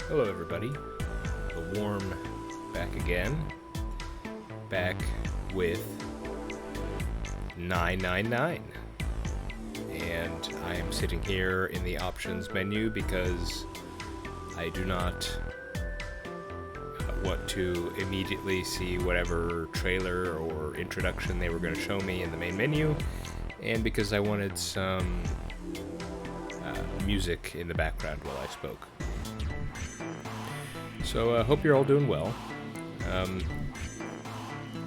Hello, everybody. The Warm back again. Back with 999. And I am sitting here in the options menu because I do not want to immediately see whatever trailer or introduction they were going to show me in the main menu, and because I wanted some music in the background while I spoke. So, hope you're all doing well.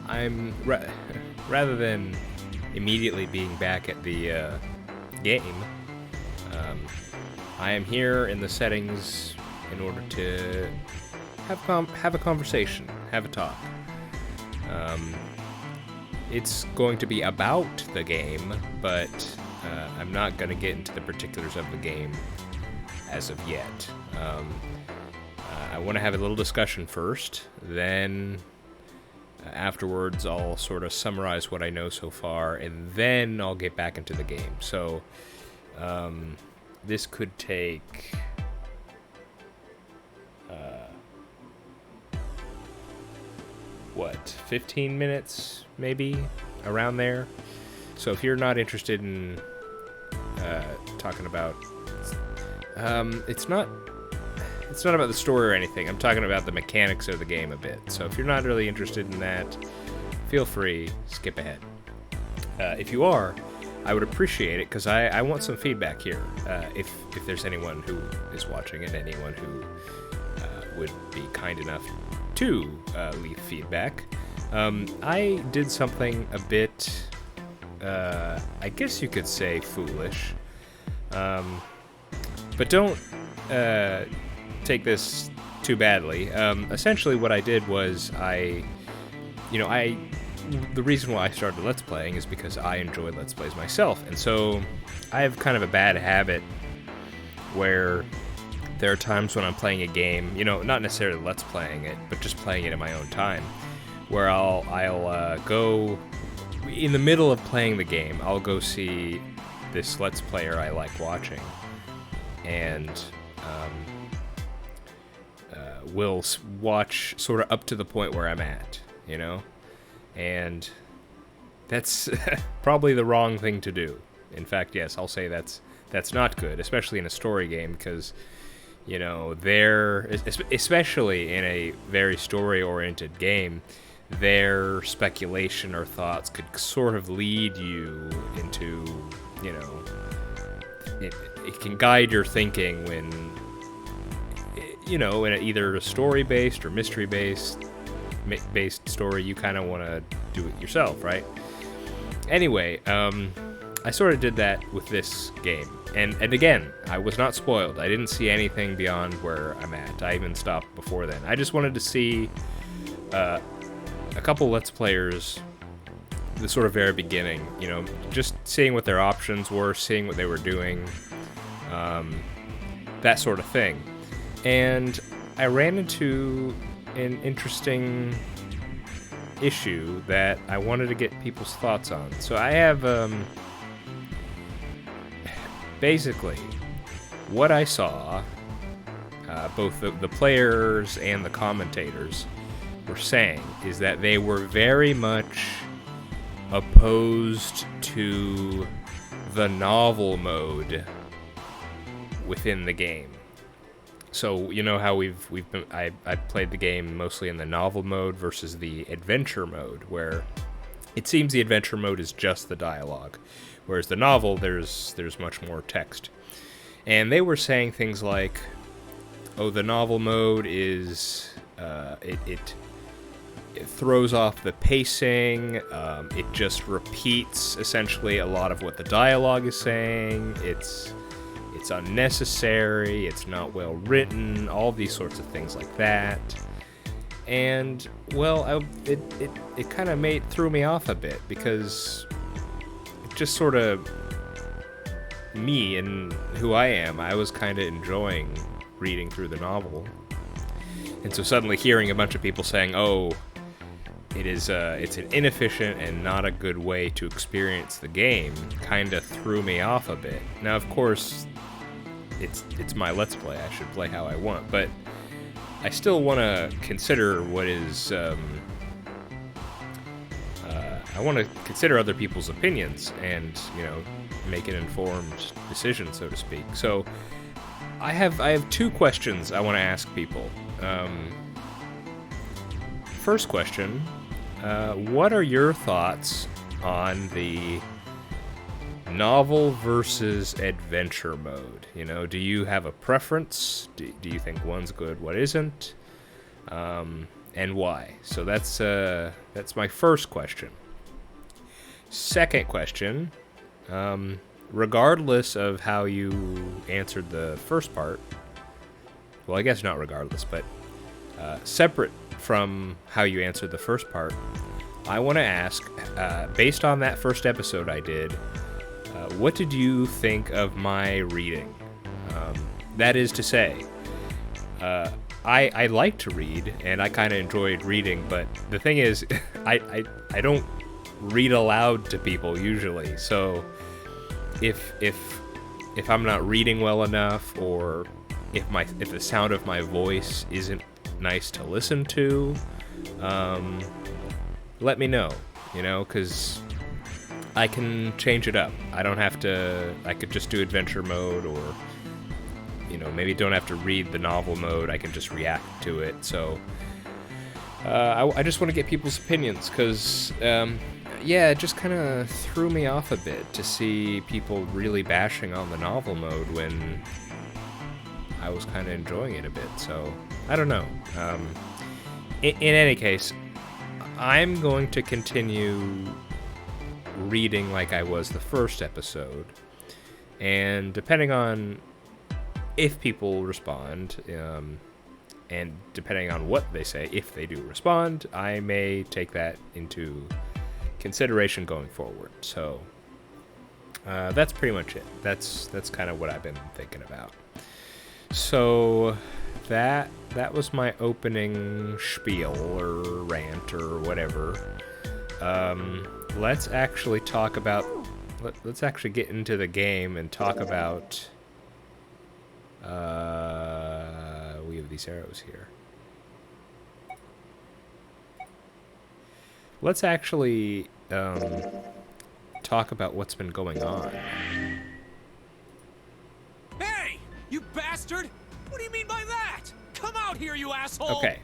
I'm rather than immediately being back at the game, I am here in the settings in order to have a conversation, have a talk. It's going to be about the game, but I'm not going to get into the particulars of the game as of yet. I want to have a little discussion first, then afterwards I'll sort of summarize what I know so far, and then I'll get back into the game. So this could take 15 minutes maybe, around there. So if you're not interested in talking about it's not about the story or anything. I'm talking about the mechanics of the game a bit. So if you're not really interested in that, feel free, skip ahead. If you are, I would appreciate it, because I want some feedback here. If there's anyone who is watching and anyone who would be kind enough to leave feedback. I did something a bit, I guess you could say, foolish. But don't take this too badly. Essentially what I did was the reason why I started Let's Playing is because I enjoy Let's Plays myself, and so I have kind of a bad habit where there are times when I'm playing a game, not necessarily Let's Playing it, but just playing it in my own time, where I'll go, in the middle of playing the game, I'll go see this Let's Player I like watching, and will watch sort of up to the point where I'm at, and that's probably the wrong thing to do. In fact, yes, I'll say that's not good, especially in a story game, because especially in a very story-oriented game, their speculation or thoughts could sort of lead you into, it can guide your thinking when, in either a story-based or mystery-based story, you kind of want to do it yourself, right? Anyway, I sort of did that with this game. And again, I was not spoiled. I didn't see anything beyond where I'm at. I even stopped before then. I just wanted to see a couple Let's Players, the sort of very beginning, just seeing what their options were, seeing what they were doing, that sort of thing. And I ran into an interesting issue that I wanted to get people's thoughts on. So I have, basically, what I saw, both the players and the commentators were saying, is that they were very much opposed to the novel mode within the game. So how I played the game mostly in the novel mode versus the adventure mode, where it seems the adventure mode is just the dialogue, whereas the novel there's much more text. And they were saying things like, the novel mode is it throws off the pacing, it just repeats essentially a lot of what the dialogue is saying, it's unnecessary, it's not well written, all these sorts of things like that. And it kind of threw me off a bit, because it just sort of, me and who I am, I was kind of enjoying reading through the novel, and so suddenly hearing a bunch of people saying, it's an inefficient and not a good way to experience the game, kind of threw me off a bit. Now, of course, it's my Let's Play. I should play how I want. But I still want to consider what is. I want to consider other people's opinions and, make an informed decision, so to speak. So, I have two questions I want to ask people. First question: what are your thoughts on the novel versus adventure mode? Do you have a preference? Do you think one's good, what isn't? And why? So that's my first question. Second question, regardless of how you answered the first part, well, I guess not regardless, but separate from how you answered the first part, I want to ask, based on that first episode I did, what did you think of my reading? That is to say, I like to read, and I kind of enjoyed reading, but the thing is, I don't read aloud to people usually. So if I'm not reading well enough, or if the sound of my voice isn't nice to listen to, let me know, because I can change it up. I don't have to. I could just do adventure mode, or maybe don't have to read the novel mode. I can just react to it. So I just want to get people's opinions, because it just kind of threw me off a bit to see people really bashing on the novel mode when I was kind of enjoying it a bit. So I don't know. In any case, I'm going to continue reading like I was the first episode, and depending on if people respond, and depending on what they say, if they do respond, I may take that into consideration going forward. So that's pretty much it. That's kind of what I've been thinking about. So that was my opening spiel or rant or whatever. Let's actually talk about. Let's actually get into the game and talk about. We have these arrows here. Let's actually talk about what's been going on. Hey, you bastard! What do you mean by that? Come out here, you asshole! Okay.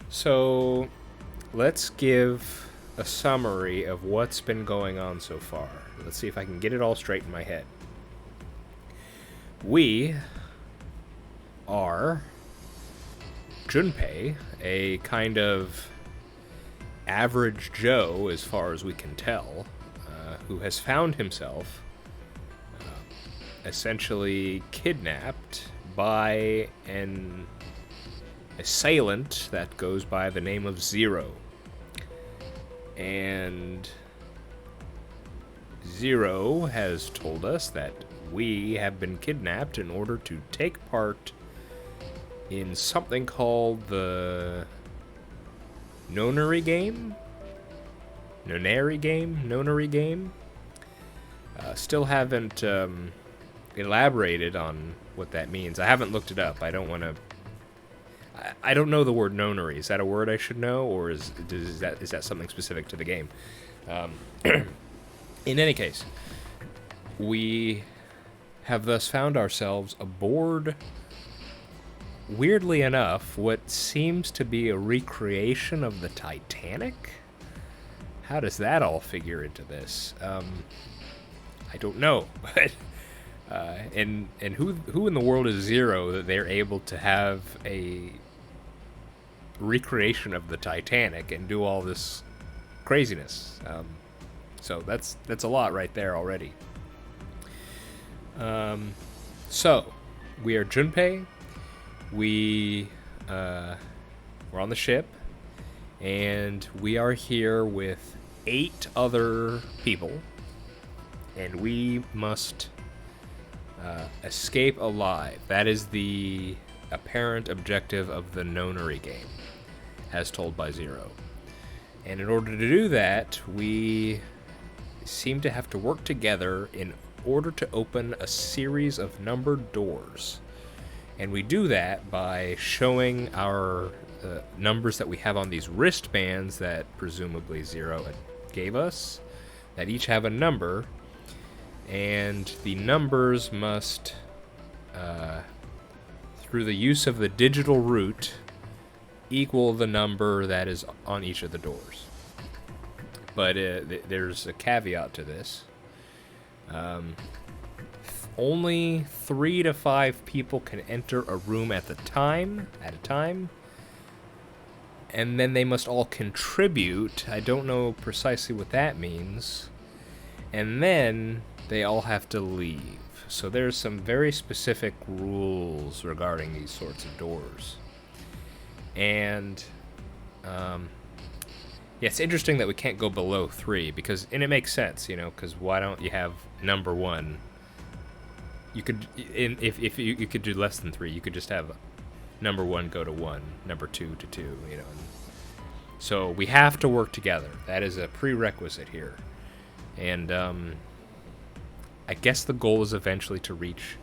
So, let's give a summary of what's been going on so far. Let's see if I can get it all straight in my head. We are Junpei, a kind of average Joe, as far as we can tell, who has found himself essentially kidnapped by an assailant that goes by the name of Zero. And Zero has told us that we have been kidnapped in order to take part in something called the Nonary game? Nonary game? Still haven't elaborated on what that means. I haven't looked it up. I don't want to... I don't know the word nonary. Is that a word I should know, or is that something specific to the game? In any case, we have thus found ourselves aboard, weirdly enough, what seems to be a recreation of the Titanic? How does that all figure into this? I don't know, but and who in the world is Zero that they're able to have a recreation of the Titanic and do all this craziness? So that's a lot right there already. So we are Junpei. We're on the ship, and we are here with 8 other people, and we must escape alive. That is the apparent objective of the Nonary game, as told by Zero. And in order to do that, we seem to have to work together in order to open a series of numbered doors. And we do that by showing our numbers that we have on these wristbands that presumably Zero gave us, that each have a number, and the numbers must, through the use of the digital root, equal the number that is on each of the doors. But there's a caveat to this. Only 3 to 5 people can enter a room at a time, and then they must all contribute. I don't know precisely what that means. And then they all have to leave. So there's some very specific rules regarding these sorts of doors. And yeah, it's interesting that we can't go below 3 because, and it makes sense, you know, because why don't you have number 1? You could, if you could do less than 3, you could just have number 1 go to 1, number 2 to 2, you know. So we have to work together. That is a prerequisite here. And I guess the goal is eventually to reach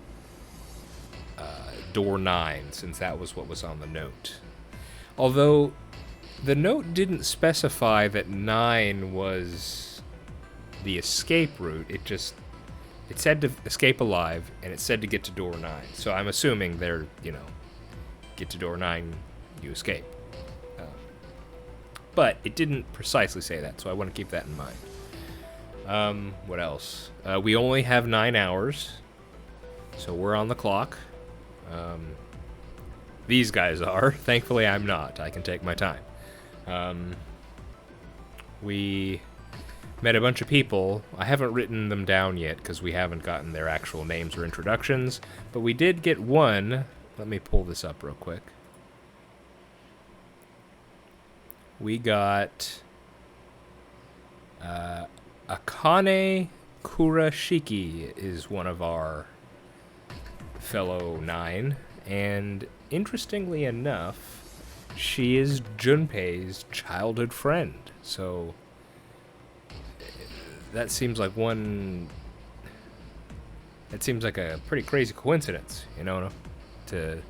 door 9, since that was what was on the note. Although the note didn't specify that 9 was the escape route. It said to escape alive, and it said to get to door 9. So I'm assuming they're, you know, get to door 9, you escape. But it didn't precisely say that, so I want to keep that in mind. What else? We only have 9 hours, so we're on the clock. These guys are. Thankfully, I'm not. I can take my time. We met a bunch of people. I haven't written them down yet because we haven't gotten their actual names or introductions, but we did get one. Let me pull this up real quick. We got Akane Kurashiki is one of our fellow 9, and interestingly enough, she is Junpei's childhood friend. So that seems like a pretty crazy coincidence, you know, to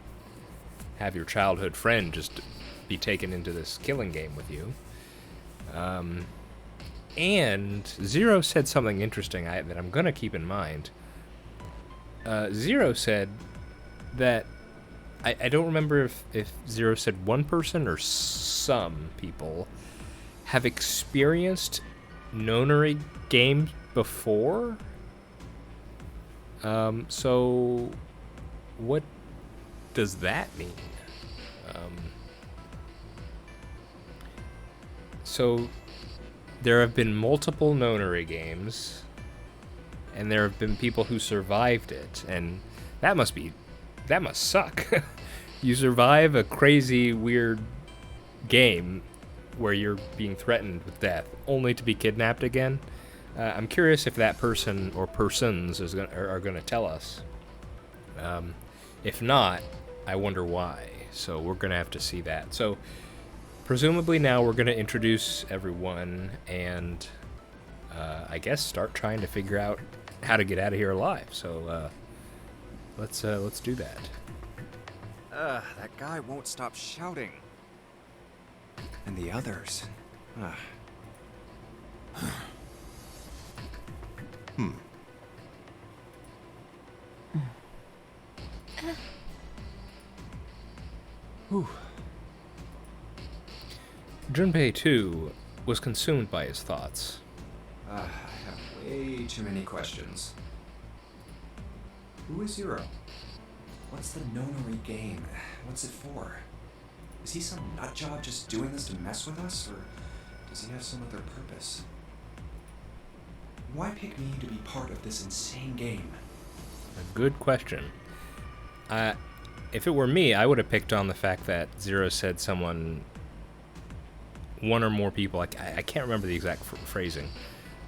have your childhood friend just be taken into this killing game with you. And Zero said something interesting that I'm gonna keep in mind. Zero said that I don't remember if Zero said one person or some people have experienced nonary games before. So what does that mean? So there have been multiple nonary games, and there have been people who survived it, and that must suck. You survive a crazy, weird game where you're being threatened with death, only to be kidnapped again. I'm curious if that person or persons are going to tell us. If not, I wonder why. So we're going to have to see that. So presumably now we're going to introduce everyone and I guess start trying to figure out how to get out of here alive. So let's do that. That guy won't stop shouting. And the others. Whew. Junpei, too, was consumed by his thoughts. I have way too many questions. Who is Zero? What's the nonary game? What's it for? Is he some nutjob just doing this to mess with us, or does he have some other purpose? Why pick me to be part of this insane game? A good question. If it were me, I would have picked on the fact that Zero said one or more people, I can't remember the exact phrasing,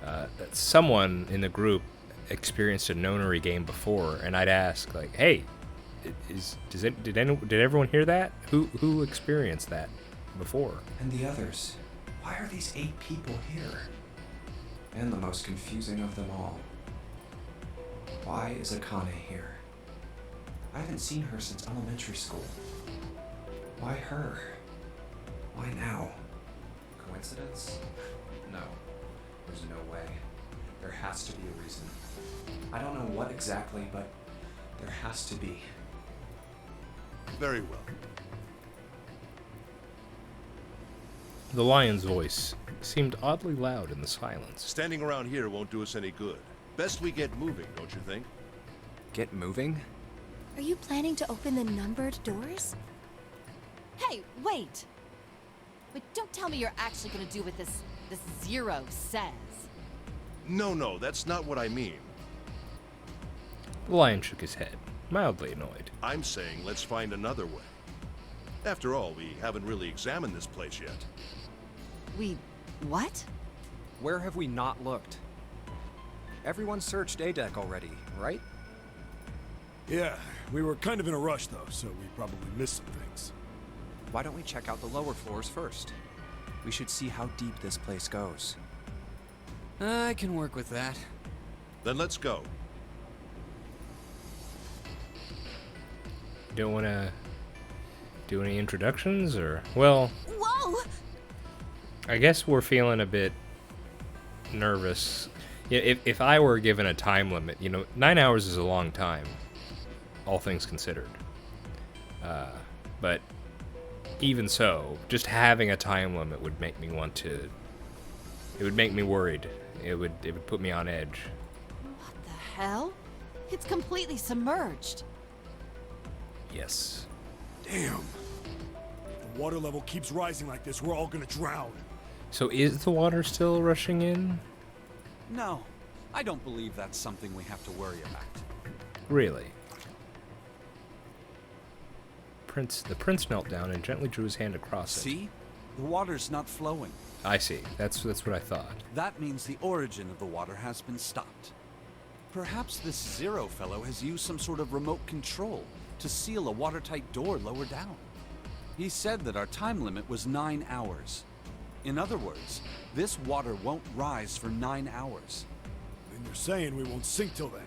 that someone in the group experienced a nonary game before, and I'd ask, like, hey, did everyone hear that? Who experienced that before? And the others? Why are these 8 people here? And the most confusing of them all, why is Akane here? I haven't seen her since elementary school. Why her? Why now? Coincidence? No. There's no way. There has to be a reason. I don't know what exactly, but there has to be. Very well. The lion's voice seemed oddly loud in the silence. Standing around here won't do us any good. Best we get moving, don't you think? Get moving? Are you planning to open the numbered doors? Hey, wait! Wait, don't tell me you're actually gonna do what this Zero says. No, that's not what I mean. The lion shook his head, mildly annoyed. I'm saying let's find another way. After all, we haven't really examined this place yet. What? Where have we not looked? Everyone searched A-Deck already, right? Yeah, we were kind of in a rush though, so we probably missed some things. Why don't we check out the lower floors first? We should see how deep this place goes. I can work with that. Then let's go. Don't want to do any introductions, or... Well, Whoa! I guess we're feeling a bit nervous. Yeah, if I were given a time limit, 9 hours is a long time, all things considered. But even so, just having a time limit would make me want to... It would make me worried. It would put me on edge. What the hell? It's completely submerged. Yes. Damn. If the water level keeps rising like this, we're all gonna drown. So is the water still rushing in? No, I don't believe that's something we have to worry about. Really? The prince knelt down and gently drew his hand across it. See? The water's not flowing. I see. That's what I thought. That means the origin of the water has been stopped. Perhaps this Zero fellow has used some sort of remote control to seal a watertight door lower down. He said that our time limit was 9 hours. In other words, this water won't rise for 9 hours. And you're saying we won't sink till then.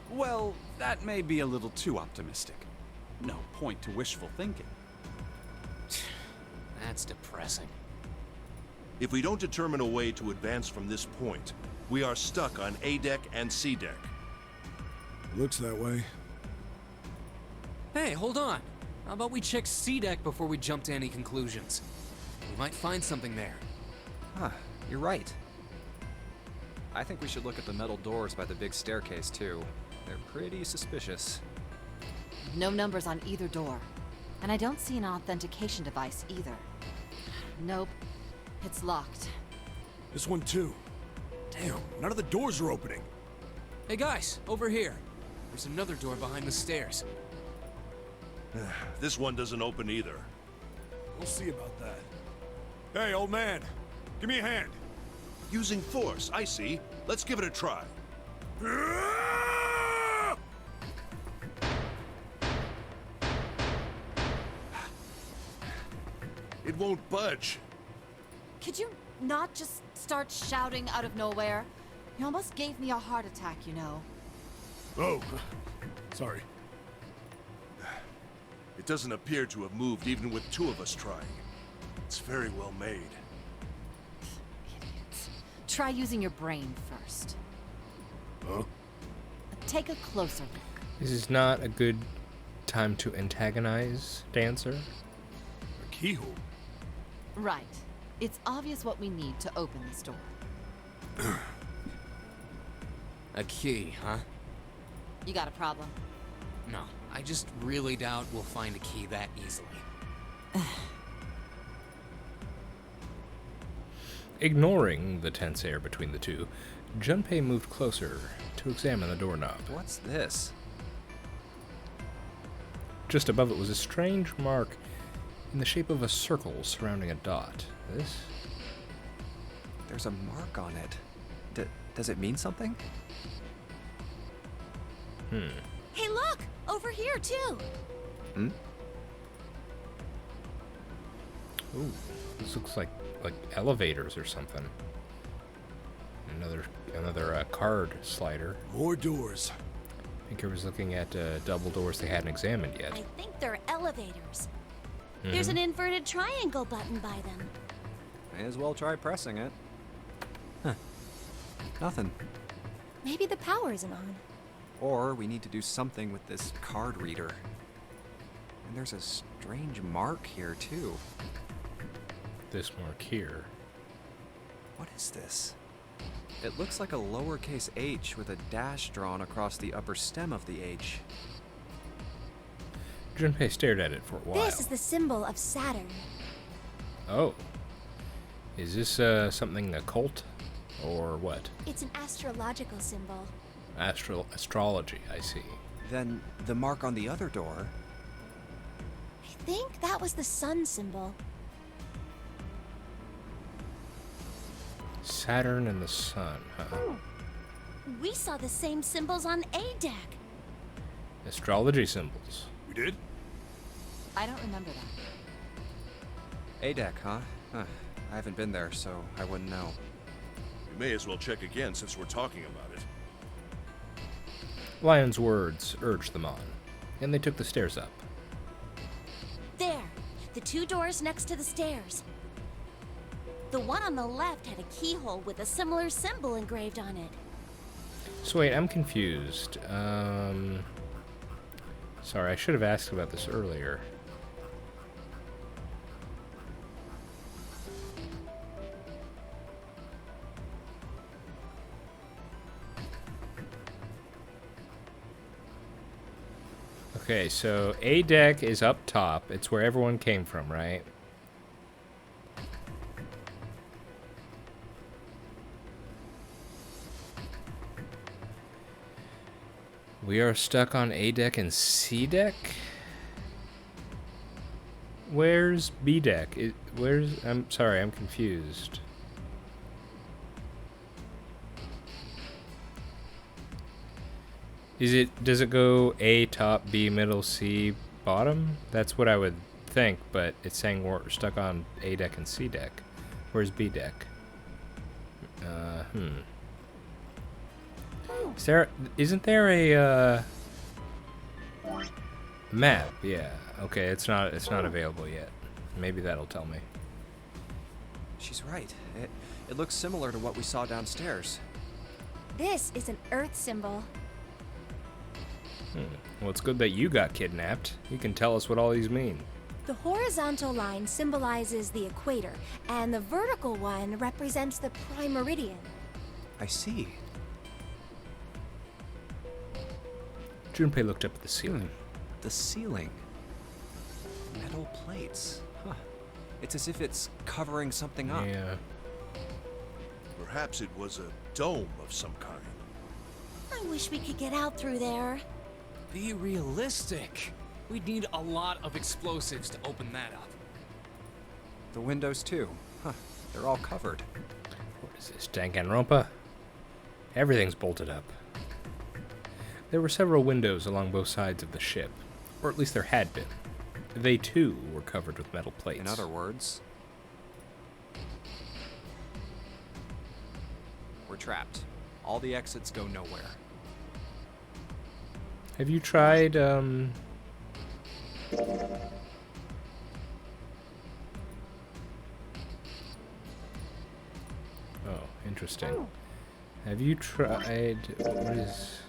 Well, that may be a little too optimistic. No point to wishful thinking. That's depressing. If we don't determine a way to advance from this point, we are stuck on A-Deck and C-Deck. Looks that way. Hey, hold on. How about we check C-Deck before we jump to any conclusions? We might find something there. Huh, you're right. I think we should look at the metal doors by the big staircase, too. They're pretty suspicious. No numbers on either door. And I don't see an authentication device either. Nope. It's locked. This one too. Damn, none of the doors are opening. Hey guys, over here. There's another door behind the stairs. This one doesn't open either. We'll see about that. Hey, old man, give me a hand. Using force, I see. Let's give it a try. It won't budge. Could you not just start shouting out of nowhere? You almost gave me a heart attack, you know. Oh, sorry. It doesn't appear to have moved even with two of us trying. It's very well made. Idiots. Try using your brain first. Huh? Take a closer look. This is not a good time to antagonize Dancer. A keyhole. Right. It's obvious what we need to open this door. A key, huh? You got a problem? No, I just really doubt we'll find a key that easily. Ignoring the tense air between the two, Junpei moved closer to examine the doorknob. What's this? Just above it was a strange mark in the shape of a circle surrounding a dot. This? There's a mark on it. Does it mean something? Hey, look! Over here, too! Hmm? Ooh, this looks like elevators or something. Another card slider. More doors. Pinker was looking at double doors they hadn't examined yet. I think they're elevators. There's an inverted triangle button by them. May as well try pressing it. Huh. Nothing. Maybe the power isn't on. Or we need to do something with this card reader. And there's a strange mark here, too. This mark here. What is this? It looks like a lowercase h with a dash drawn across the upper stem of the H. Junpei stared at it for a while. This is the symbol of Saturn. Oh. Is this something occult? Or what? It's an astrological symbol. Astrology, I see. Then the mark on the other door. I think that was the sun symbol. Saturn and the sun, huh? We saw the same symbols on A deck. Astrology symbols. We did? I don't remember that. A-deck, huh? I haven't been there, so I wouldn't know. We may as well check again since we're talking about it. Lion's words urged them on, and they took the stairs up. There, the two doors next to the stairs. The one on the left had a keyhole with a similar symbol engraved on it. So wait, I'm confused. Sorry, I should have asked about this earlier. Okay, so A deck is up top. It's where everyone came from, right? We are stuck on A deck and C deck? Where's B deck? I'm sorry, I'm confused. Does it go A top, B middle, C bottom? That's what I would think, but it's saying we're stuck on A deck and C deck. Where's B deck? Isn't there a map? Yeah. Okay, it's not available yet. Maybe that'll tell me. She's right. It looks similar to what we saw downstairs. This is an Earth symbol. Well, it's good that you got kidnapped. You can tell us what all these mean. The horizontal line symbolizes the equator, and the vertical one represents the prime meridian. I see. Junpei looked up at the ceiling. The ceiling. Metal plates. Huh. It's as if it's covering something up. Yeah. Perhaps it was a dome of some kind. I wish we could get out through there. Be realistic. We'd need a lot of explosives to open that up. The windows, too. Huh. They're all covered. What is this, Danganronpa? Everything's bolted up. There were several windows along both sides of the ship, or at least there had been. They, too, were covered with metal plates. In other words, we're trapped. All the exits go nowhere. Have you tried, Oh, interesting. Have you tried... What is...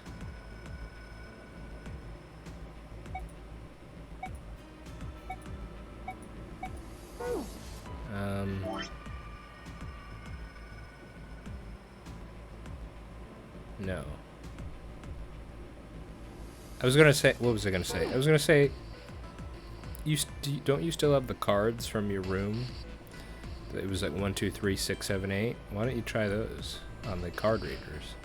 No. I was gonna say... What was I gonna say? I was gonna say... Don't you still have the cards from your room? It was like 1, 2, 3, 6, 7, 8. Why don't you try those on the card readers?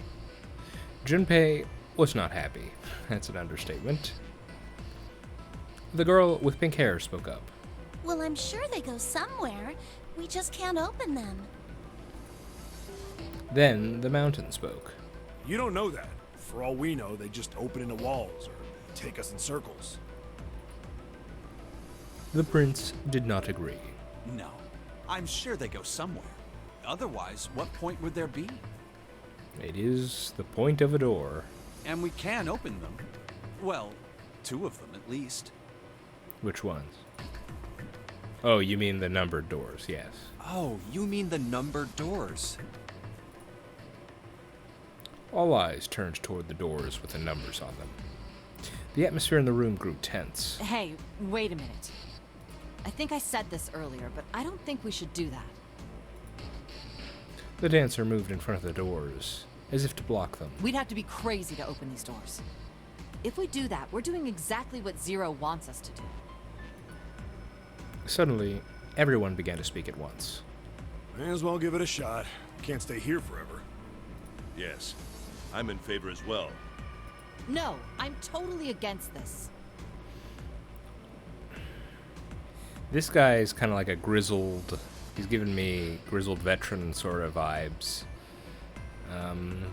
Junpei was not happy. That's an understatement. The girl with pink hair spoke up. Well, I'm sure they go somewhere. We just can't open them. Then the mountain spoke. You don't know that. For all we know, they just open into walls or take us in circles. The prince did not agree. No, I'm sure they go somewhere. Otherwise, what point would there be? It is the point of a door. And we can open them. Well, 2 of them at least. Which ones? Oh, you mean the numbered doors, yes. Oh, you mean the numbered doors. All eyes turned toward the doors with the numbers on them. The atmosphere in the room grew tense. Hey, wait a minute. I think I said this earlier, but I don't think we should do that. The dancer moved in front of the doors, as if to block them. We'd have to be crazy to open these doors. If we do that, we're doing exactly what Zero wants us to do. Suddenly, everyone began to speak at once. May as well give it a shot. Can't stay here forever. Yes, I'm in favor as well. No, I'm totally against this. This guy is kind of like a grizzled... He's giving me grizzled veteran sort of vibes.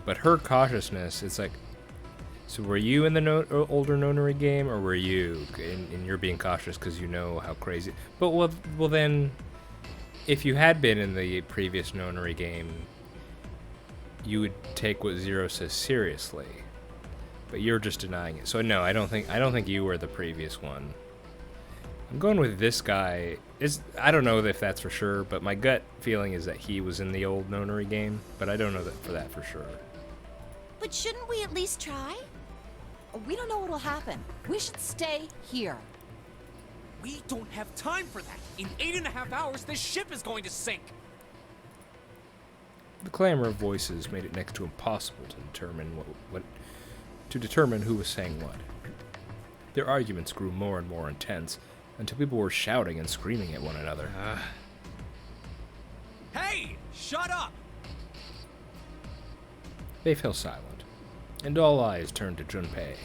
But her cautiousness, it's like... So were you in the older Nonary game, or were you? And you're being cautious because you know how crazy... But well then, if you had been in the previous Nonary game, you would take what Zero says seriously. But you're just denying it. So no, I don't think you were the previous one. I'm going with this guy. I don't know if that's for sure, but my gut feeling is that he was in the old Nonary game, but I don't know that for sure. But shouldn't we at least try? We don't know what'll happen. We should stay here. We don't have time for that. In 8.5 hours, this ship is going to sink. The clamor of voices made it next to impossible to determine who was saying what. Their arguments grew more and more intense until people were shouting and screaming at one another. Hey! Shut up! They fell silent, and all eyes turned to Junpei.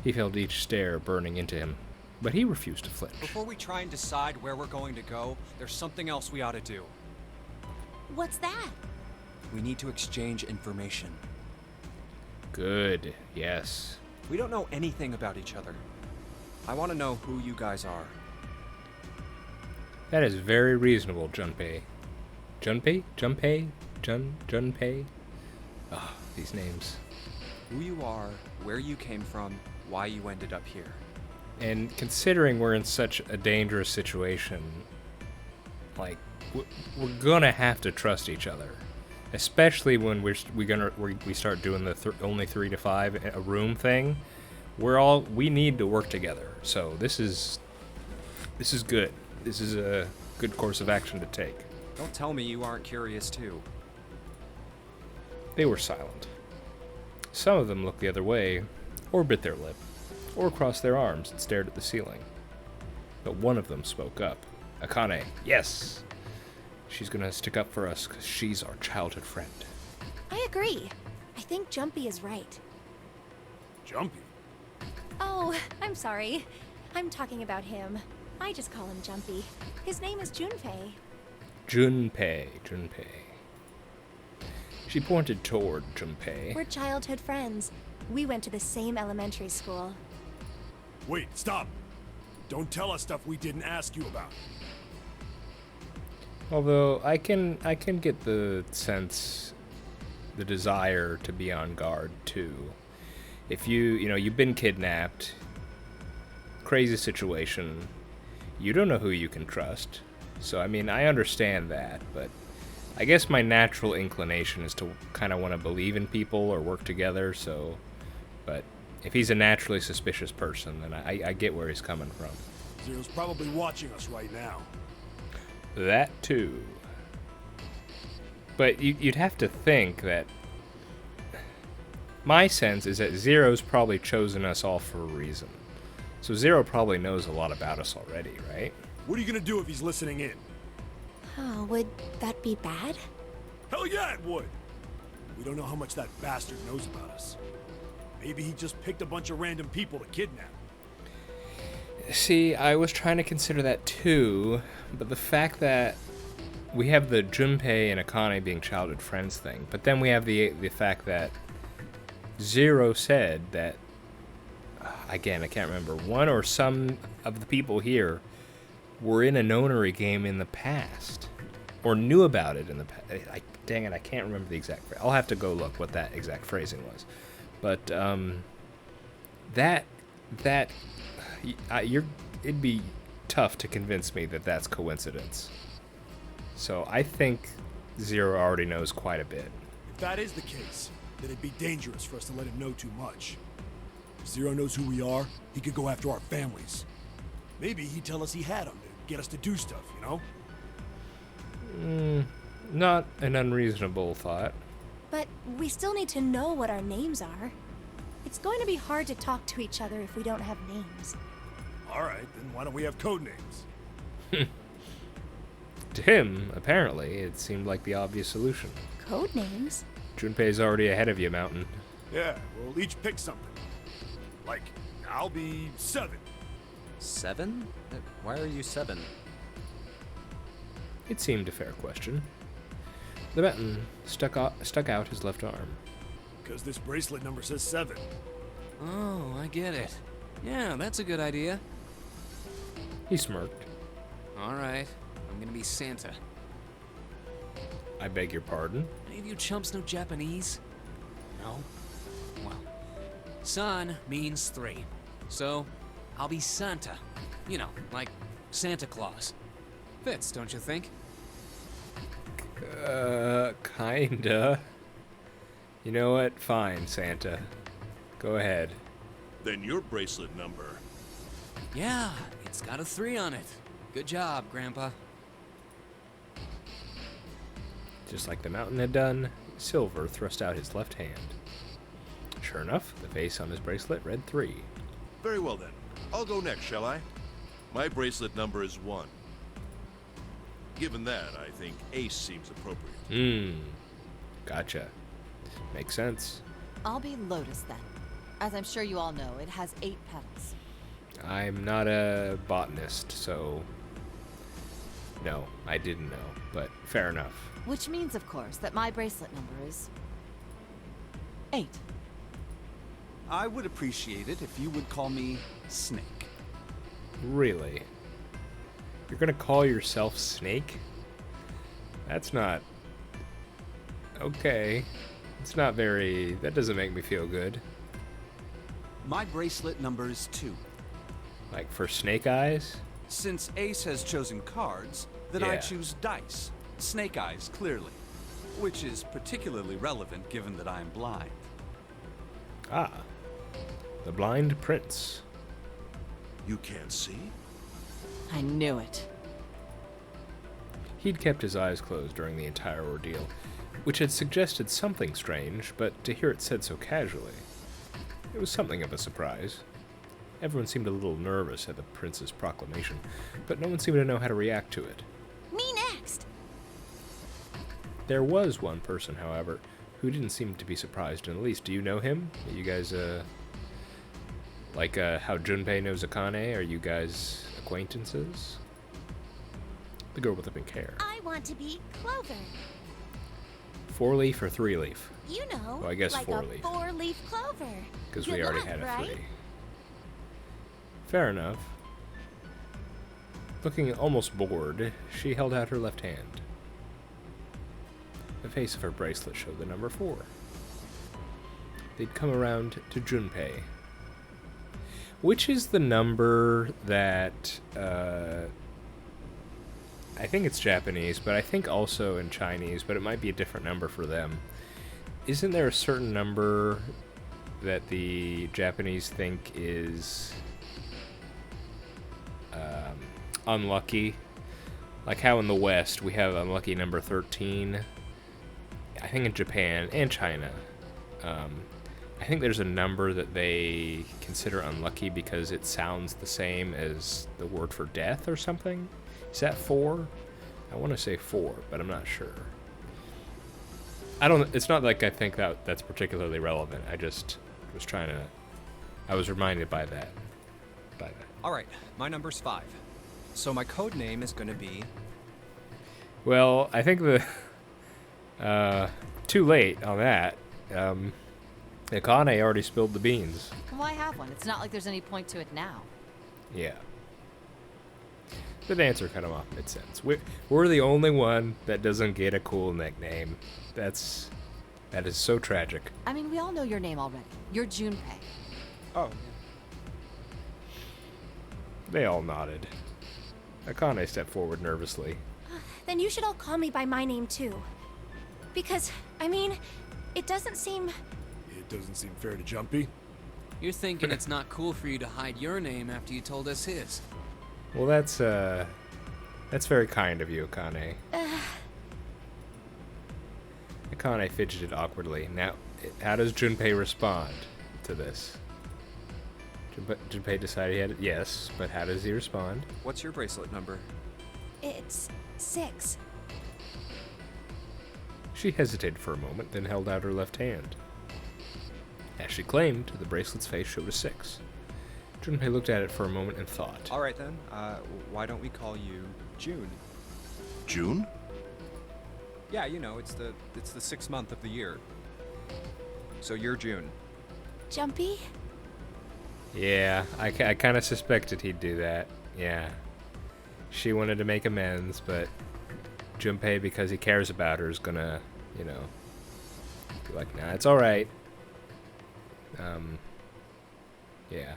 He felt each stare burning into him, but he refused to flinch. Before we try and decide where we're going to go, there's something else we ought to do. What's that? We need to exchange information. Good, yes. We don't know anything about each other. I want to know who you guys are. That is very reasonable, Junpei. Junpei? Junpei? Ah, these names. Who you are, where you came from, why you ended up here. And considering we're in such a dangerous situation, like, we're gonna have to trust each other. Especially when we start doing the only 3 to 5 a room thing. We need to work together. So this is good. This is a good course of action to take. Don't tell me you aren't curious too. They were silent. Some of them looked the other way, or bit their lip, or crossed their arms and stared at the ceiling. But one of them spoke up. Akane, yes! She's gonna stick up for us because she's our childhood friend. I agree. I think Jumpy is right. Jumpy? Oh, I'm sorry. I'm talking about him. I just call him Jumpy. His name is Junpei. Junpei. She pointed toward Junpei. We're childhood friends. We went to the same elementary school. Wait, stop! Don't tell us stuff we didn't ask you about. Although I can get the sense, the desire to be on guard too. If you've been kidnapped, crazy situation, you don't know who you can trust. So I mean, I understand that, but I guess my natural inclination is to kind of want to believe in people or work together. So, but if he's a naturally suspicious person, then I get where he's coming from. Zero's probably watching us right now. That too. But you'd have to think that... My sense is that Zero's probably chosen us all for a reason. So Zero probably knows a lot about us already, right? What are you gonna do if he's listening in? Oh, would that be bad? Hell yeah, it would! We don't know how much that bastard knows about us. Maybe he just picked a bunch of random people to kidnap. See, I was trying to consider that too, but the fact that we have the Junpei and Akane being childhood friends thing, but then we have the fact that Zero said that, again, I can't remember, one or some of the people here were in a Nonary game in the past, or knew about it in the past. Dang it, I can't remember the exact phrase. I'll have to go look what that exact phrasing was. But it'd be tough to convince me that that's coincidence. So I think Zero already knows quite a bit. If that is the case, then it'd be dangerous for us to let him know too much. If Zero knows who we are, he could go after our families. Maybe he'd tell us he had them to get us to do stuff, you know? Not an unreasonable thought. But we still need to know what our names are. It's going to be hard to talk to each other if we don't have names. All right, then why don't we have code names? To him, apparently, it seemed like the obvious solution. Code names? Junpei's already ahead of you, Mountain. Yeah, we'll each pick something. Like, I'll be 7. 7? Why are you 7? It seemed a fair question. The Mountain stuck out his left arm. Because this bracelet number says 7. Oh, I get it. Yeah, that's a good idea. He smirked. All right, I'm gonna be Santa. I beg your pardon? Any of you chumps know Japanese? No? Well, San means 3. So, I'll be Santa. You know, like Santa Claus. Fits, don't you think? Kinda. You know what? Fine, Santa. Go ahead. Then your bracelet number. Yeah, it's got a 3 on it. Good job, Grandpa. Just like the Mountain had done, Silver thrust out his left hand. Sure enough, the face on his bracelet read 3. Very well then. I'll go next, shall I? My bracelet number is 1. Given that, I think Ace seems appropriate. Gotcha. Makes sense. I'll be Lotus then. As I'm sure you all know, it has 8 petals. I'm not a botanist, so... No, I didn't know, but fair enough. Which means, of course, that my bracelet number is 8. I would appreciate it if you would call me Snake. Really? You're gonna call yourself Snake? That's not... Okay. It's not very... That doesn't make me feel good. My bracelet number is 2. Like for Snake Eyes? Since Ace has chosen cards, then I Yeah. choose dice. Snake Eyes, clearly. Which is particularly relevant given that I am blind. Ah. The Blind Prince. You can't see? I knew it. He'd kept his eyes closed during the entire ordeal, which had suggested something strange, but to hear it said so casually, it was something of a surprise. Everyone seemed a little nervous at the prince's proclamation, but no one seemed to know how to react to it. Me next! There was one person, however, who didn't seem to be surprised in the least. Do you know him? Are you guys, like, how Junpei knows Akane? Are you guys acquaintances? The girl with the pink hair. I want to be Clover. 4-leaf or 3-leaf? You know, Well, I guess like 4-leaf. a 4-leaf clover. Because Good we already luck, had a right? 3. Fair enough. Looking almost bored, she held out her left hand. The face of her bracelet showed the number 4. They'd come around to Junpei. Which is the number that, I think it's Japanese, but I think also in Chinese, but it might be a different number for them. Isn't there a certain number that the Japanese think is unlucky? Like how in the West we have unlucky number 13. I think in Japan and China, I think there's a number that they consider unlucky because it sounds the same as the word for death or something. Is that 4? I want to say 4, but I'm not sure. It's not like I think that that's particularly relevant. I just was trying to... I was reminded by that. All right, my number's 5. So my code name is going to be... Well, I think too late on that. Akane already spilled the beans. Why have one? It's not like there's any point to it now. Yeah. The dancer cut him off mid-sentence. We're the only one that doesn't get a cool nickname. That's That is so tragic. I mean, we all know your name already. You're Junpei. Oh, They all nodded. Akane stepped forward nervously. Then you should all call me by my name too. Because, I mean, it doesn't seem... It doesn't seem fair to Jumpy. You're thinking it's not cool for you to hide your name after you told us his. Well, that's very kind of you, Akane. Akane fidgeted awkwardly. Now, how does Junpei respond to this? Junpei decided he had it. Yes, but how does he respond? what's your bracelet number? It's 6. She hesitated for a moment, then held out her left hand. As she claimed, the bracelet's face showed a 6. Junpei looked at it for a moment and thought. All right then. Why don't we call you June? June? Yeah, you know, it's the 6th month of the year. So you're June. Jumpy? Yeah, I kind of suspected he'd do that. Yeah. She wanted to make amends, but Junpei, because he cares about her, is gonna, you know, be like, nah, it's alright. Yeah.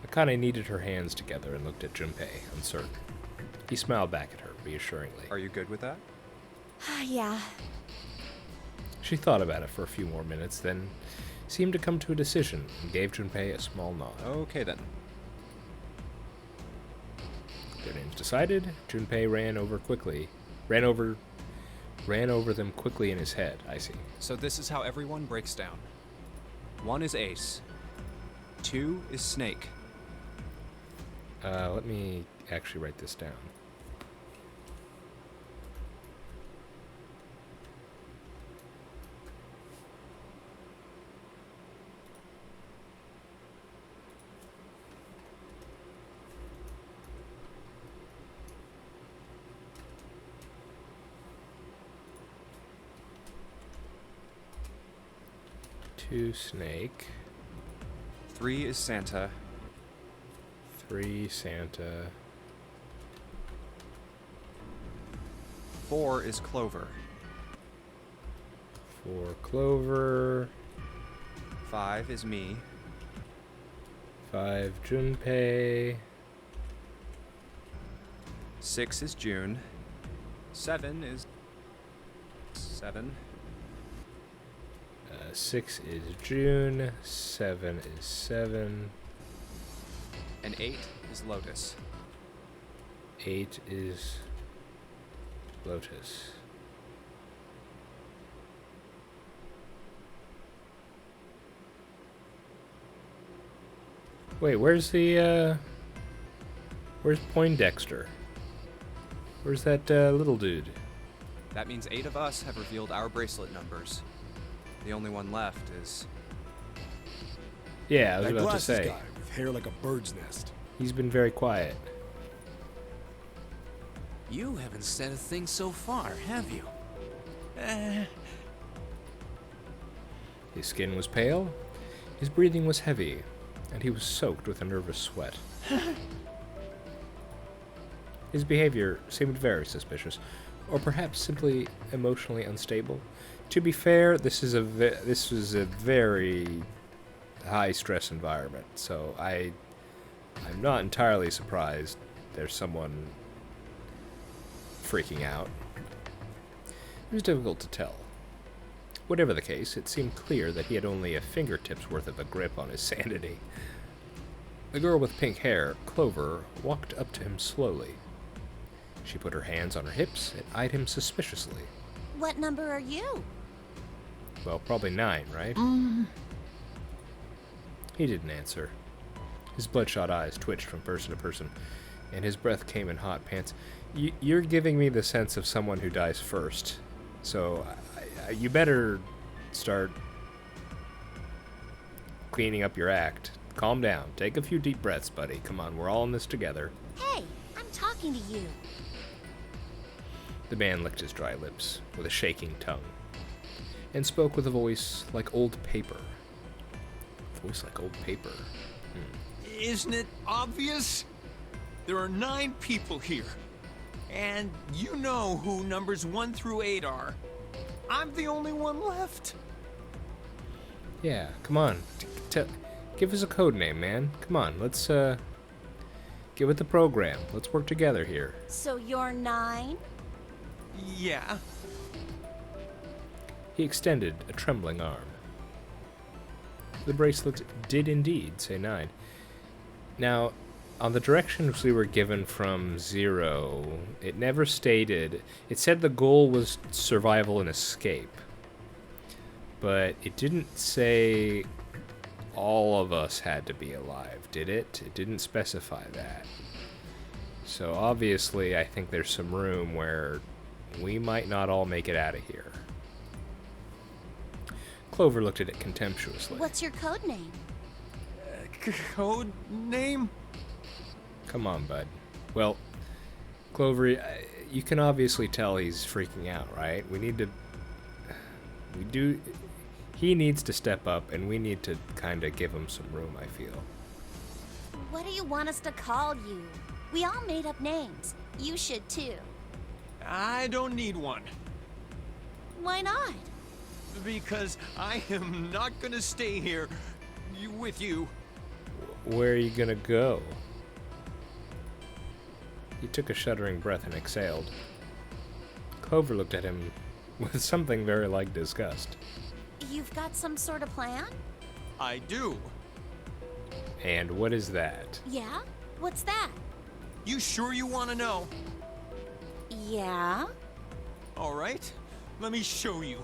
Akane kneaded her hands together and looked at Junpei, uncertain. He smiled back at her, reassuringly. Are you good with that? Yeah. She thought about it for a few more minutes, then seemed to come to a decision and gave Junpei a small nod. Okay then. Their names decided, Junpei ran over them quickly in his head. I see. So this is how everyone breaks down. 1 is Ace. 2 is Snake. Let me actually write this down. Two Snake. 3 is Santa. 3 Santa. 4 is Clover. 4 Clover. 5 is me. 5 Junpei. 6 is June. 7 is 7. 6 is June. 7 is 7. And 8 is Lotus. 8 is Lotus. Wait, where's Poindexter? Where's that little dude? That means 8 of us have revealed our bracelet numbers. The only one left is... Yeah, I was That about to glasses say. guy with hair like a bird's nest. He's been very quiet. You haven't said a thing so far, have you? His skin was pale, his breathing was heavy, and he was soaked with a nervous sweat. His behavior seemed very suspicious, or perhaps simply emotionally unstable. To be fair, this was a very high-stress environment, so I'm not entirely surprised there's someone freaking out. It was difficult to tell. Whatever the case, it seemed clear that he had only a fingertip's worth of a grip on his sanity. The girl with pink hair, Clover, walked up to him slowly. She put her hands on her hips and eyed him suspiciously. What number are you? Well, probably 9, right? He didn't answer. His bloodshot eyes twitched from person to person, and his breath came in hot pants. You're giving me the sense of someone who dies first, so you better start cleaning up your act. Calm down. Take a few deep breaths, buddy. Come on, we're all in this together. Hey, I'm talking to you. The man licked his dry lips with a shaking tongue and spoke with a voice like old paper. Voice like old paper. Isn't it obvious? There are 9 people here. And you know who numbers 1 through 8 are. I'm the only one left. Yeah, come on. Give us a code name, man. Come on, let's get with the program. Let's work together here. So you're 9? Yeah. He extended a trembling arm. The bracelet did indeed say 9. Now, on the directions we were given from Zero, it never stated... It said the goal was survival and escape. But it didn't say all of us had to be alive, did it? It didn't specify that. So obviously, I think there's some room where we might not all make it out of here. Clover looked at it contemptuously. What's your code name? Code name? Come on, bud. Well, Clover, you can obviously tell he's freaking out, right? He needs to step up, and we need to kind of give him some room, I feel. What do you want us to call you? We all made up names. You should too. I don't need one. Why not? Because I am not gonna stay here with you. Where are you gonna go? He took a shuddering breath and exhaled. Clover looked at him with something very like disgust. You've got some sort of plan? I do. And what is that? Yeah? What's that? You sure you want to know? Yeah? All right, let me show you.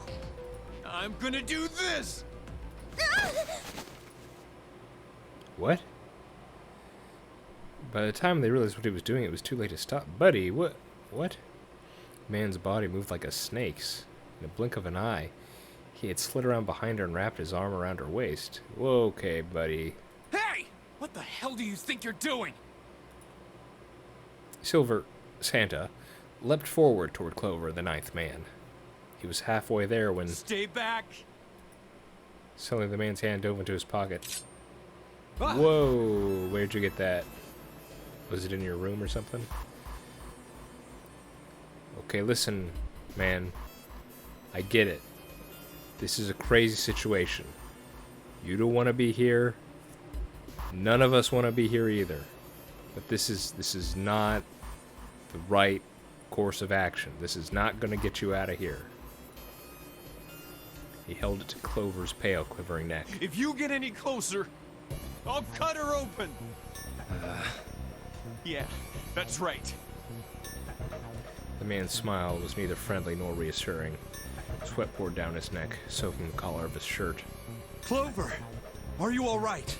I'm gonna do this! What? By the time they realized what he was doing, it was too late to stop. Buddy, what? The man's body moved like a snake's. In a blink of an eye, he had slid around behind her and wrapped his arm around her waist. Whoa, okay, buddy. Hey! What the hell do you think you're doing? Silver, Santa, leapt forward toward Clover, the 9th man. He was halfway there when... Stay back! Suddenly the man's hand dove into his pocket. Ah. Whoa, where'd you get that? Was it in your room or something? Okay, listen, man. I get it. This is a crazy situation. You don't want to be here. None of us want to be here either. But this is not the right course of action. This is not going to get you out of here. He held it to Clover's pale, quivering neck. If you get any closer, I'll cut her open! Yeah, that's right. The man's smile was neither friendly nor reassuring. Sweat poured down his neck, soaking the collar of his shirt. Clover, are you all right?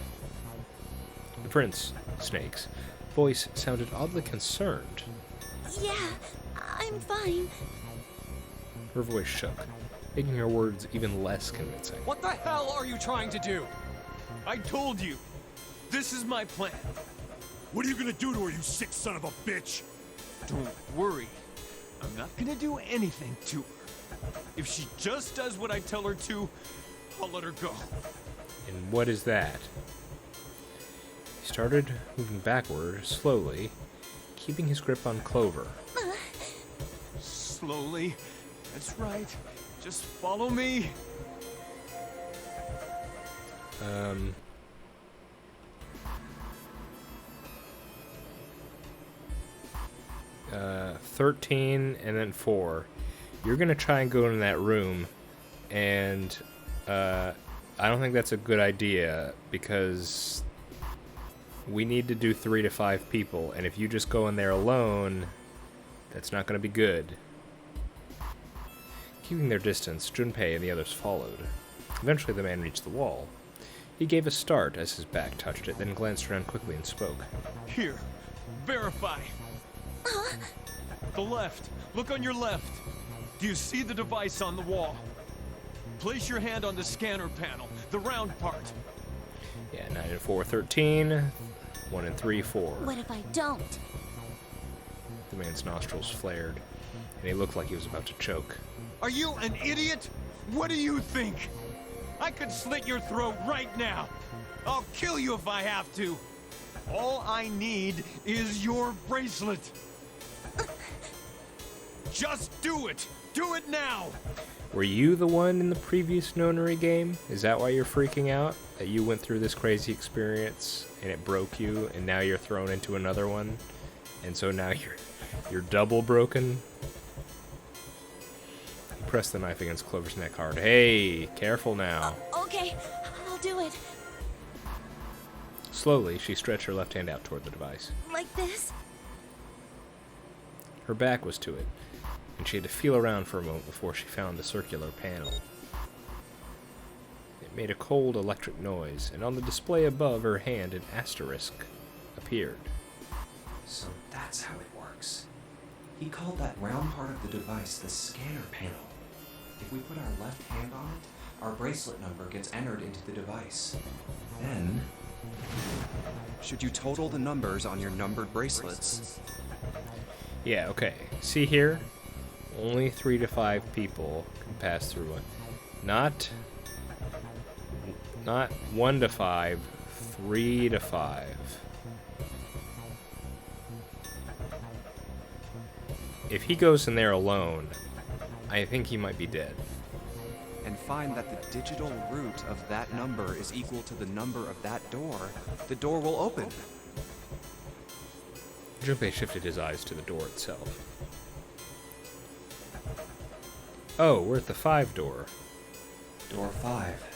The prince, Snake's voice sounded oddly concerned. Yeah, I'm fine. Her voice shook, making her words even less convincing. What the hell are you trying to do? I told you. This is my plan. What are you gonna do to her, you sick son of a bitch? Don't worry. I'm not gonna do anything to her. If she just does what I tell her to, I'll let her go. And what is that? He started moving backward, slowly, keeping his grip on Clover. Slowly. That's right. Just follow me. 13 and then 4. You're gonna try and go in that room, and I don't think that's a good idea because we need to do 3 to 5 people, and if you just go in there alone, that's not gonna be good. Keeping their distance, Junpei and the others followed. Eventually the man reached the wall. He gave a start as his back touched it, then glanced around quickly and spoke. Here. Verify. The left. Look on your left. Do you see the device on the wall? Place your hand on the scanner panel, the round part. Yeah, 9 and 4, 13. 1 and 3, 4. What if I don't? The man's nostrils flared, and he looked like he was about to choke. Are you an idiot? What do you think? I could slit your throat right now. I'll kill you if I have to. All I need is your bracelet. Just do it. Do it now! Were you the one in the previous Nonary game? Is that why you're freaking out? That you went through this crazy experience and it broke you, and now you're thrown into another one, and so now you're double broken? Press the knife against Clover's neck hard. Hey, careful now. Okay, I'll do it. Slowly, she stretched her left hand out toward the device. Like this? Her back was to it, and she had to feel around for a moment before she found the circular panel. It made a cold electric noise, and on the display above her hand an asterisk appeared. So that's how it works. He called that round part of the device the scanner panel. If we put our left hand on it, our bracelet number gets entered into the device. Then... Should you total the numbers on your numbered bracelets? Yeah, okay. See here? Only 3 to 5 people can pass through it. Not 1 to 5, 3 to 5. If he goes in there alone, I think he might be dead. And find that the digital root of that number is equal to the number of that door, the door will open. Junpei shifted his eyes to the door itself. Oh, we're at the 5 door. Door 5.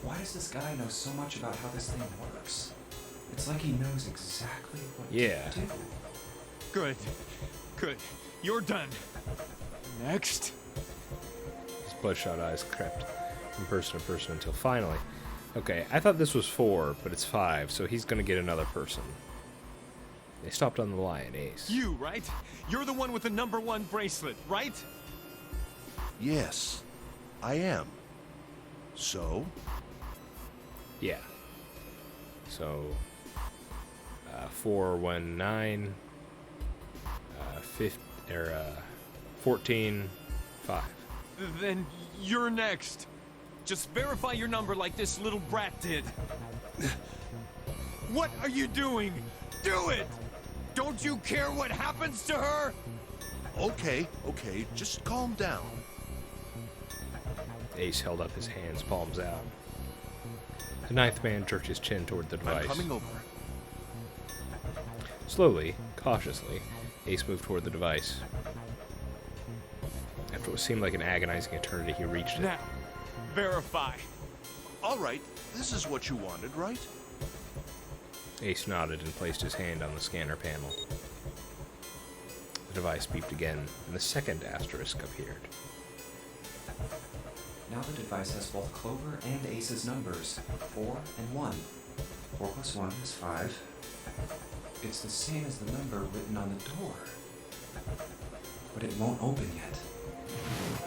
Why does this guy know so much about how this thing works? It's like he knows exactly what Yeah. to do. Good. Good. You're done. Next. His bloodshot eyes crept from person to person until finally... Okay, I thought this was 4, but it's 5, so he's gonna get another person. They stopped on the lion, Ace. You, right? You're the one with the number 1 bracelet, right? Yes, I am. So? Yeah. So, 419, 14, 5. Then you're next. Just verify your number like this little brat did. What are you doing? Do it! Don't you care what happens to her? Okay, just calm down. Ace held up his hands, palms out. The 9th man jerked his chin toward the device. I'm coming over. Slowly, cautiously, Ace moved toward the device. After what seemed like an agonizing eternity, he reached it. Now, verify. All right, this is what you wanted, right? Ace nodded and placed his hand on the scanner panel. The device beeped again, and the second asterisk appeared. Now the device has both Clover and Ace's numbers, 4 and 1. 4 plus 1 is 5. It's the same as the number written on the door. But it won't open yet.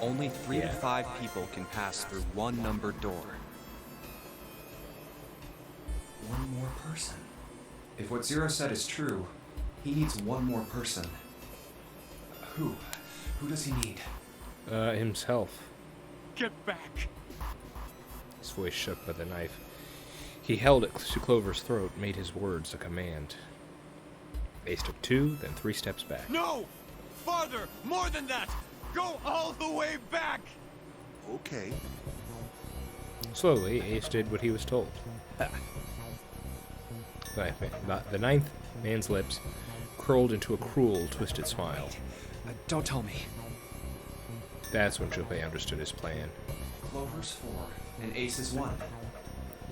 Only 3 to 5 people can pass through one numbered door. One more person. If what Zero said is true, he needs one more person. Who? Who does he need? Himself. Get back. His voice shook by the knife. He held it to Clover's throat, made his words a command. Ace took 2, then 3 steps back. No! Farther! More than that! Go all the way back! Okay. Slowly, Ace did what he was told. The 9th man's lips curled into a cruel, twisted smile. Don't tell me. That's when Junpei understood his plan. Clover's 4, and Ace's 1.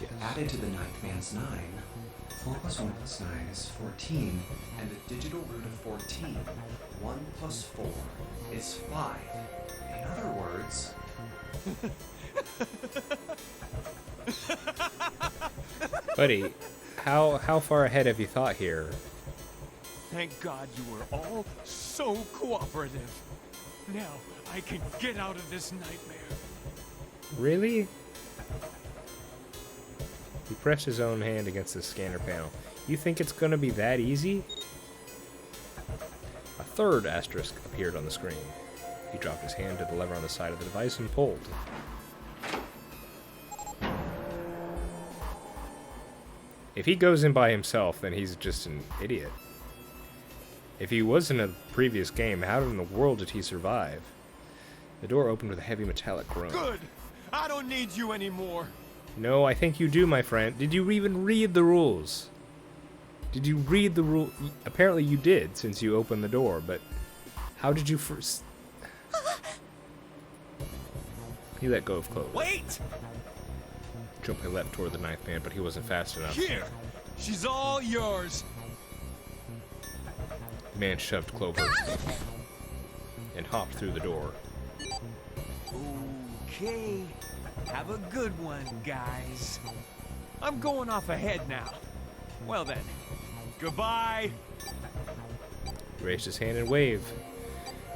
Yes. Added to the 9th man's 9. 4 plus 1 plus 9 is 14, and the digital root of 14, 1 plus 4, is 5. In other words... Buddy, how far ahead have you thought here? Thank God you were all so cooperative. Now I can get out of this nightmare. Really? He pressed his own hand against the scanner panel. You think it's gonna be that easy? A third asterisk appeared on the screen. He dropped his hand to the lever on the side of the device and pulled. If he goes in by himself, then he's just an idiot. If he was in a previous game, how in the world did he survive? The door opened with a heavy metallic groan. Good! I don't need you anymore. No, I think you do, my friend. Did you even read the rules? Did you read the rule? Apparently you did, since you opened the door, but how did you first... He let go of Clover. Wait! Junpei leapt toward the ninth man, but he wasn't fast enough. Here! She's all yours! The man shoved Clover and hopped through the door. Okay. Have a good one, guys. I'm going off ahead now. Well then, goodbye. He raised his hand and waved,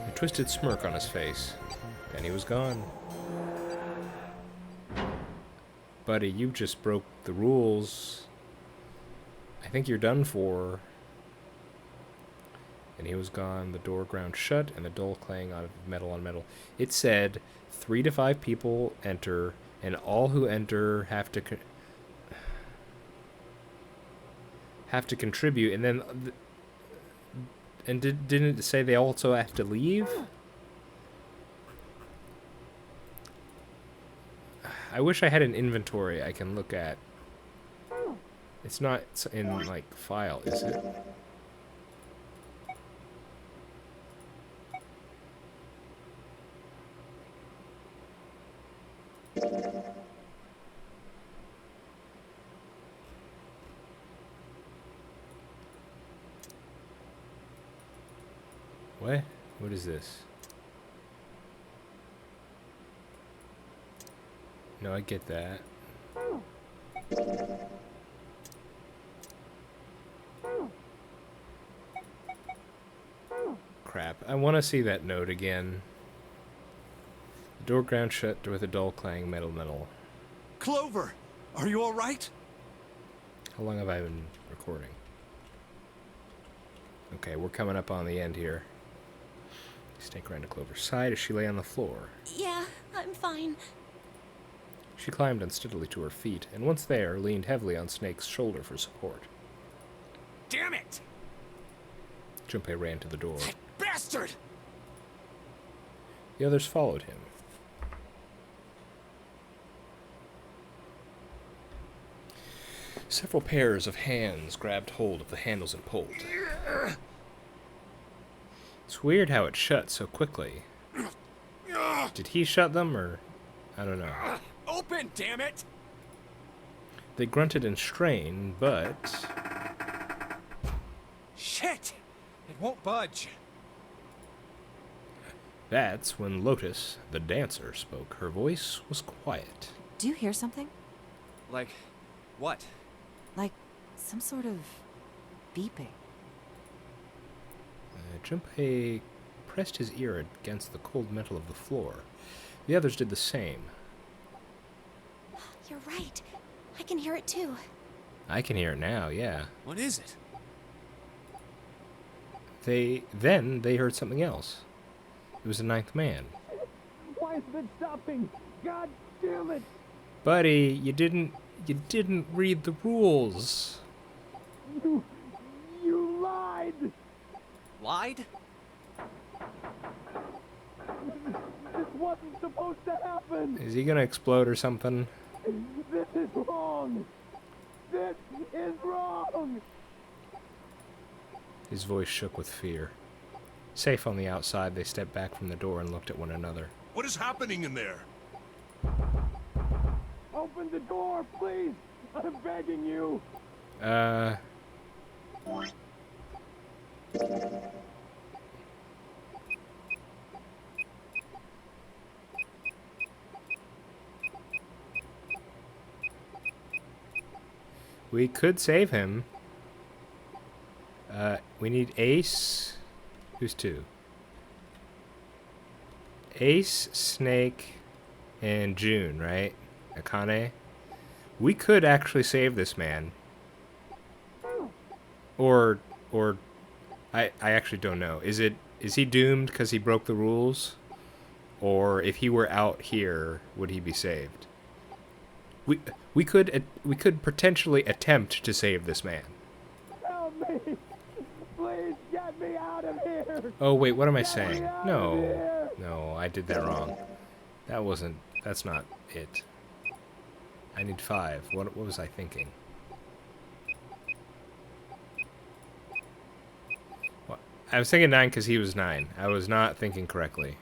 a twisted smirk on his face. Then he was gone. Buddy, you just broke the rules. I think you're done for. And he was gone. The door ground shut, and the dull clang out of metal on metal. It said 3 to 5 people enter, and all who enter have to contribute. And then, didn't it say they also have to leave? I wish I had an inventory I can look at. It's not in, like, file, is it? What? What is this? No, I get that. Crap. I want to see that note again. The door ground shut with a dull clang, metal. Clover! Are you alright? How long have I been recording? Okay, we're coming up on the end here. Snake ran to Clover's side as she lay on the floor. Yeah, I'm fine. She climbed unsteadily to her feet, and once there, leaned heavily on Snake's shoulder for support. Damn it! Junpei ran to the door. That bastard! The others followed him. Several pairs of hands grabbed hold of the handles and pulled. It's weird how it shut so quickly. Did he shut them, or... I don't know. Open, damn it! They grunted and strained, but... Shit! It won't budge. That's when Lotus, the dancer, spoke. Her voice was quiet. Do you hear something? Like, what? Like some sort of beeping. Junpei pressed his ear against the cold metal of the floor. The others did the same. You're right. I can hear it too. I can hear it now, yeah. What is it? Then they heard something else. It was the ninth man. Why has it been stopping? God damn it! Buddy, you didn't read the rules. You lied! Lied? This wasn't supposed to happen! Is he gonna explode or something? This is wrong! This is wrong! His voice shook with fear. Safe on the outside, they stepped back from the door and looked at one another. What is happening in there? Open the door, please! I'm begging you! We could save him. We need Ace. Who's 2? Ace, Snake, and June, right? Akane. We could actually save this man. Or I actually don't know. Is he doomed because he broke the rules? Or if he were out here, would he be saved? We could potentially attempt to save this man. Help me! Please get me out of here! Oh wait, what am I saying? No. No, I did that wrong. That's not it. I need 5. What was I thinking? What? I was thinking 9 because he was 9. I was not thinking correctly.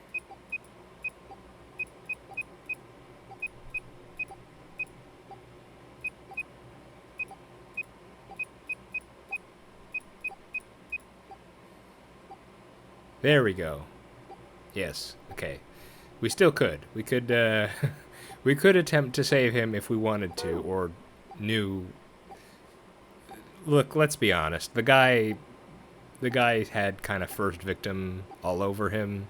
There we go. Yes. Okay. We still could. We could. We could attempt to save him if we wanted to, or knew. Look, let's be honest. The guy had kind of first victim all over him,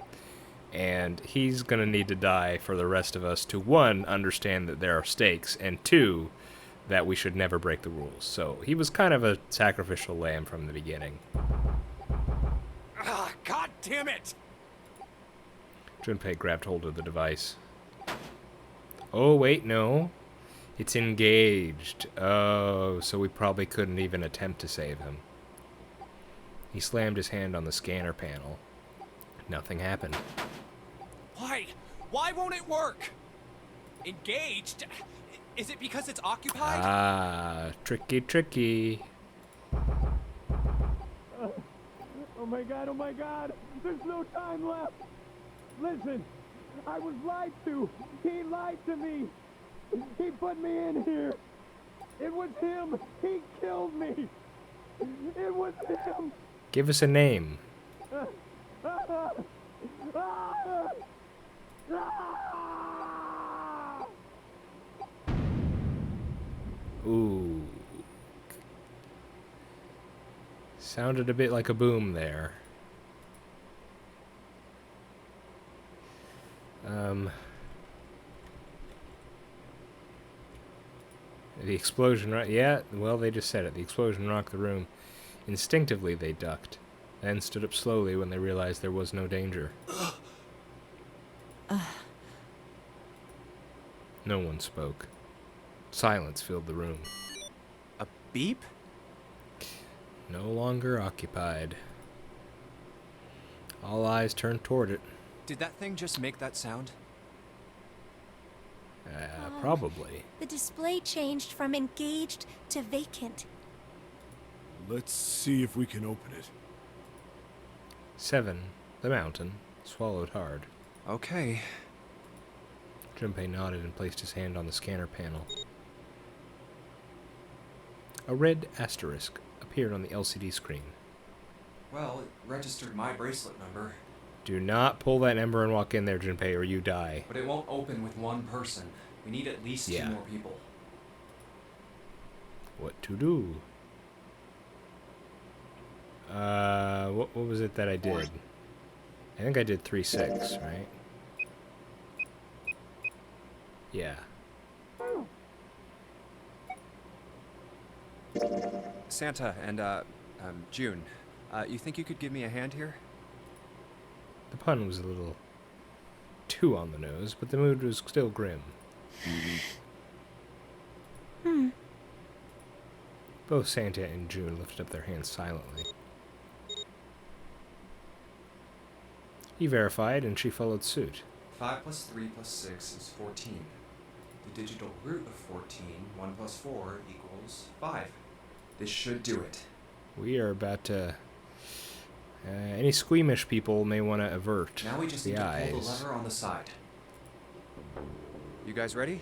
and he's gonna need to die for the rest of us to, 1, understand that there are stakes, and 2, that we should never break the rules. So he was kind of a sacrificial lamb from the beginning. Ah, God damn it! Junpei grabbed hold of the device. Oh, wait, no. It's engaged. Oh, so we probably couldn't even attempt to save him. He slammed his hand on the scanner panel. Nothing happened. Why? Why won't it work? Engaged? Is it because it's occupied? Ah, tricky, tricky. Oh my god, there's no time left. Listen, I was lied to. He lied to me. He put me in here. It was him. He killed me. It was him. Give us a name. Ooh. Sounded a bit like a boom there. The explosion, right? Yeah, well, they just said it. The explosion rocked the room. Instinctively, they ducked, then stood up slowly when they realized there was no danger. No one spoke. Silence filled the room. A beep? No longer occupied. All eyes turned toward it. Did that thing just make that sound? Probably. The display changed from engaged to vacant. Let's see if we can open it. 7, the mountain, swallowed hard. Okay. Junpei nodded and placed his hand on the scanner panel. A red asterisk appeared on the LCD screen. Well, it registered my bracelet number. Do not pull that number and walk in there, Junpei, or you die. But it won't open with one person. We need at least 2 more people. What to do? What was it that I did? I think I did 3-6, right? Yeah. Santa and, June, you think you could give me a hand here? The pun was a little too on the nose, but the mood was still grim. Both Santa and June lifted up their hands silently. He verified, and she followed suit. 5 plus 3 plus 6 is 14. The digital root of 14, 1 plus 4 equals 5. This should do it. We are about to... any squeamish people may want to avert now we just the need eyes. to pull the lever on the side. You guys ready?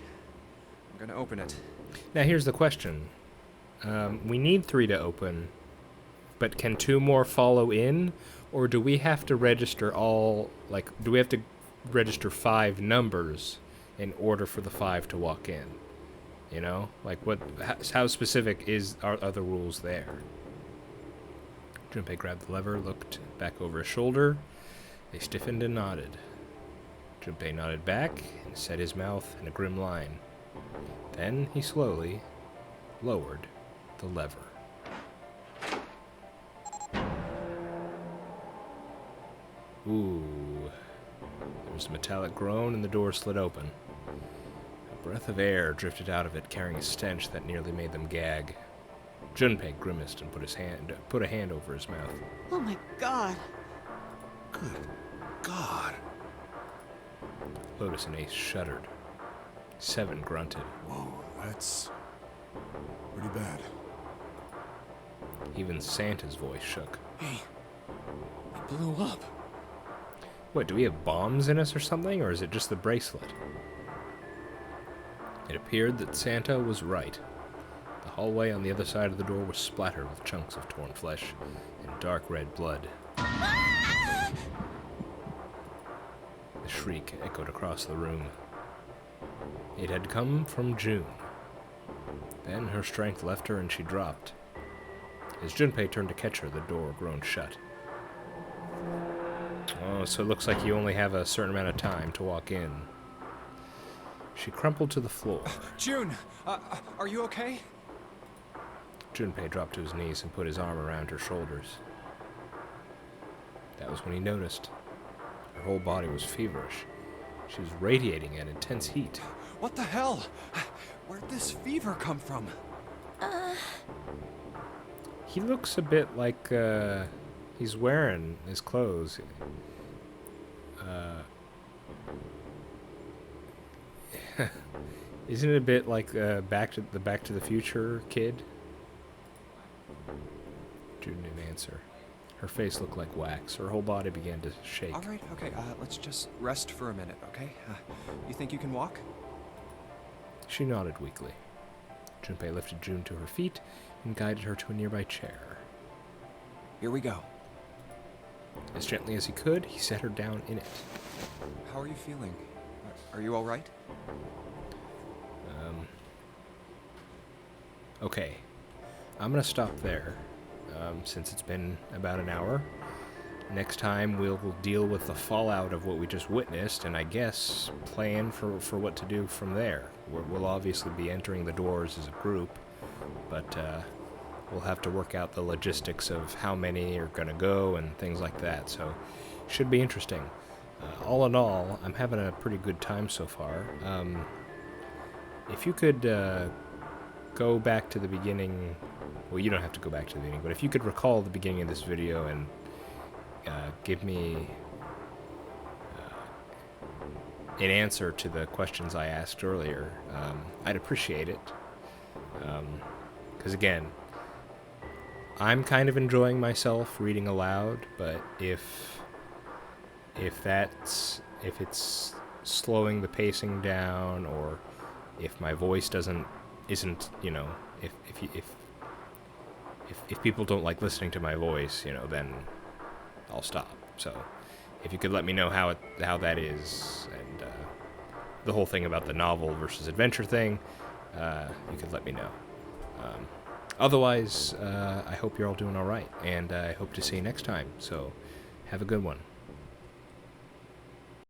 I'm gonna open it. Now here's the question. We need 3 to open, but can 2 more follow in? Or do we have to register all, like, do we have to register 5 numbers in order for the 5 to walk in? You know? Like, how specific are the rules there? Junpei grabbed the lever, looked back over his shoulder. They stiffened and nodded. Junpei nodded back and set his mouth in a grim line. Then he slowly lowered the lever. Ooh. There was a metallic groan and the door slid open. A breath of air drifted out of it, carrying a stench that nearly made them gag. Junpei grimaced and put a hand over his mouth. Oh my god. Good God. Lotus and Ace shuddered. Seven grunted. Whoa, that's pretty bad. Even Santa's voice shook. Hey, it blew up. What, do we have bombs in us or something, or is it just the bracelet? It appeared that Santa was right. The hallway on the other side of the door was splattered with chunks of torn flesh and dark red blood. The shriek echoed across the room. It had come from June. Then her strength left her and she dropped. As Junpei turned to catch her, the door groaned shut. Oh, so it looks like you only have a certain amount of time to walk in. She crumpled to the floor. June, are you okay? Junpei dropped to his knees and put his arm around her shoulders. That was when he noticed. Her whole body was feverish. She was radiating an intense heat. What the hell? Where'd this fever come from? He looks a bit like he's wearing his clothes. Isn't it a bit like Back to the Future kid? June didn't answer. Her face looked like wax. Her whole body began to shake. All right, okay, let's just rest for a minute, okay? You think you can walk? She nodded weakly. Junpei lifted June to her feet and guided her to a nearby chair. Here we go. As gently as he could, he set her down in it. How are you feeling? Are you all right? Okay. I'm gonna stop there, since it's been about an hour. Next time we'll deal with the fallout of what we just witnessed, and I guess plan for what to do from there. We'll obviously be entering the doors as a group, but we'll have to work out the logistics of how many are gonna go and things like that, so should be interesting. All in all, I'm having a pretty good time so far. If you could go back to the beginning, well, you don't have to go back to the beginning, but if you could recall the beginning of this video and give me an answer to the questions I asked earlier, I'd appreciate it. Because again, I'm kind of enjoying myself reading aloud, but if it's slowing the pacing down, or if my voice isn't, you know, if people don't like listening to my voice, you know, then I'll stop. So if you could let me know how that is, and the whole thing about the novel versus adventure thing, you could let me know. Otherwise, I hope you're all doing all right, and I hope to see you next time. So have a good one.